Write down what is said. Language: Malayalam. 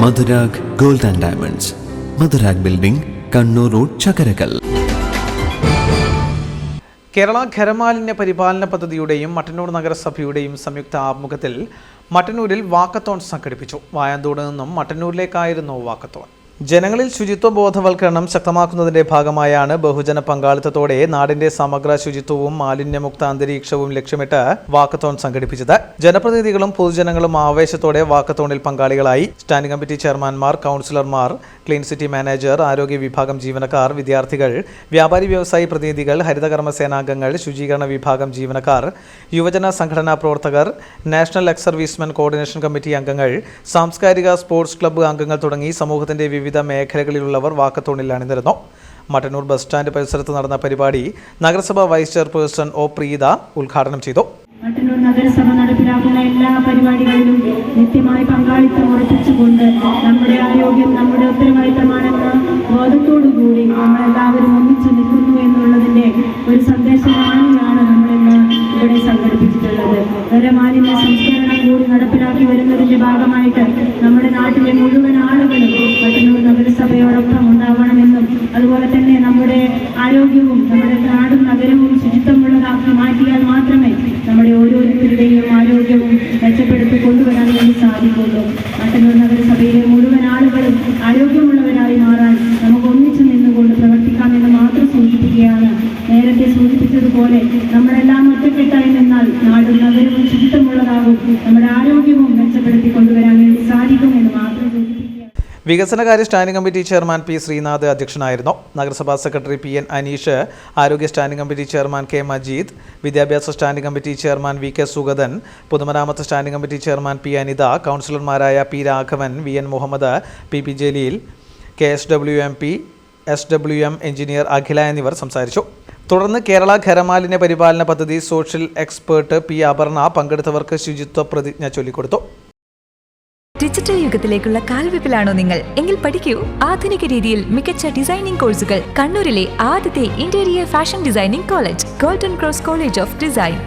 Madhurag gold and diamonds, Madhurag building, Kannur road, Chakkarakkal. Kerala ഖരമാലിന്യ പരിപാലന പദ്ധതിയുടെയും മട്ടന്നൂർ നഗരസഭയുടെയും സംയുക്ത ആഭിമുഖ്യത്തിൽ മട്ടന്നൂരിൽ വാക്കത്തോൺ സംഘടിപ്പിച്ചു. വായാന്തോട് നിന്നും മട്ടന്നൂരിലേക്കായിരുന്നു വാക്കത്തോൺ. ജനങ്ങളിൽ ശുചിത്വ ബോധവൽക്കരണം ശക്തമാക്കുന്നതിന്റെ ഭാഗമായാണ് ബഹുജന പങ്കാളിത്തത്തോടെ നാടിന്റെ സമഗ്ര ശുചിത്വവും മാലിന്യമുക്ത അന്തരീക്ഷവും ലക്ഷ്യമിട്ട് വാക്കത്തോൺ സംഘടിപ്പിച്ചത്. ജനപ്രതിനിധികളും പൊതുജനങ്ങളും ആവേശത്തോടെ വാക്കത്തോണിൽ പങ്കാളികളായി. സ്റ്റാൻഡിംഗ് കമ്മിറ്റി ചെയർമാൻമാർ, കൗൺസിലർമാർ, ക്ലീൻ സിറ്റി മാനേജർ, ആരോഗ്യ വിഭാഗം ജീവനക്കാർ, വിദ്യാർത്ഥികൾ, വ്യാപാരി വ്യവസായി പ്രതിനിധികൾ, ഹരിതകർമ്മ സേനാംഗങ്ങൾ, ശുചീകരണ വിഭാഗം ജീവനക്കാർ, യുവജന സംഘടനാ പ്രവർത്തകർ, national ex servicemen coordination committee അംഗങ്ങൾ, സാംസ്കാരിക സ്പോർട്സ് ക്ലബ്ബ് അംഗങ്ങൾ തുടങ്ങി സമൂഹത്തിന്റെ വിവിധ മേഖലകളിലുള്ളവർ വാക്കത്തോണിൽ അണിനിരന്നു. മട്ടന്നൂർ ബസ് സ്റ്റാൻഡ് പരിസരത്ത് നടന്ന പരിപാടി നഗരസഭാ വൈസ് ചെയർപേഴ്സൺ ഒ പ്രീത ഉദ്ഘാടനം ചെയ്തു. മട്ടന്നൂർ നഗരസഭ നടപ്പിലാക്കുന്ന എല്ലാ പരിപാടികളിലും നിത്യമായി പങ്കാളിത്തം ഉറപ്പിച്ചുകൊണ്ട് നമ്മുടെ ആരോഗ്യം നമ്മുടെ ഉത്തരവാദിത്തമാണെന്ന ബോധത്തോടുകൂടി നമ്മളെല്ലാവരും ഒന്നിച്ചു നിൽക്കുന്നു എന്നുള്ളതിന്റെ ഒരു സന്ദേശമാണ് നമ്മളിന്ന് ഇവിടെ സംഘടിപ്പിച്ചിട്ടുള്ളത്. ഖരമാലിന്യ സംസ്കരണം കൂടി നടപ്പിലാക്കി വരുന്നതിന്റെ ഭാഗമായിട്ട് നമ്മുടെ നാട്ടിലെ മുഴുവൻ ആളുകളും മട്ടന്നൂർ നഗരസഭയോടൊപ്പം ഉണ്ടാവണമെന്നും അതുപോലെ തന്നെ നമ്മുടെ ആരോഗ്യവും നമ്മുടെ നാടും നഗരവും ശുചിത്വമുള്ളതാക്കി മാറ്റിയാൽ മാത്രമേ നമ്മുടെ ഓരോരുത്തരുടെയും ആരോഗ്യവും മെച്ചപ്പെടുത്തി കൊണ്ടുവരാൻ വേണ്ടി സാധിക്കുള്ളൂ. മട്ടന്നൂർ നഗരസഭയിലെ മുഴുവൻ ആളുകളും ആരോഗ്യമുള്ളവരായി മാറാൻ നമുക്ക് ഒന്നിച്ചു നിന്നുകൊണ്ട് പ്രവർത്തിക്കാമെന്ന് മാത്രം സൂചിപ്പിക്കുകയാണ്. നേരത്തെ സൂചിപ്പിച്ചതുപോലെ നമ്മളെല്ലാം ഒറ്റക്കെട്ടായി നിന്നാൽ നാടും നഗരവും ശുചിത്വമുള്ളതാകും, നമ്മുടെ ആരോഗ്യവും മെച്ചപ്പെടുത്തി കൊണ്ടുവരാൻ വേണ്ടി സാധിക്കുമെന്ന് മാത്രം സൂചിപ്പിക്കുക. വികസനകാര്യ standing committee chairman P Sreenath അധ്യക്ഷനായിരുന്നു. നഗരസഭാ സെക്രട്ടറി പി എൻ അനീഷ്, ആരോഗ്യ standing committee chairman K Majeed, വിദ്യാഭ്യാസ standing committee chairman V K Sugathan, പൊതുമരാമത്ത് standing committee chairman P Anitha, കൗൺസിലർമാരായ P Raghavan, V N Muhammad, P Jaleel, KSWMP, SWM engineer Akhila എന്നിവർ സംസാരിച്ചു. തുടർന്ന് കേരള ഖരമാലിന്യ പരിപാലന പദ്ധതി സോഷ്യൽ എക്സ്പേർട്ട് പി അപർണ പങ്കെടുത്തവർക്ക് ശുചിത്വ പ്രതിജ്ഞ ചൊല്ലിക്കൊടുത്തു. ഡിജിറ്റൽ യുഗത്തിലേക്കുള്ള കാൽവെപ്പിലാണോ നിങ്ങൾ? എങ്കിൽ പഠിക്കൂ. ആധുനിക രീതിയിൽ മികച്ച ഡിസൈനിംഗ് കോഴ്സുകൾ. കണ്ണൂരിലെ ആദ്യത്തെ interior fashion designing college, golden cross college of design.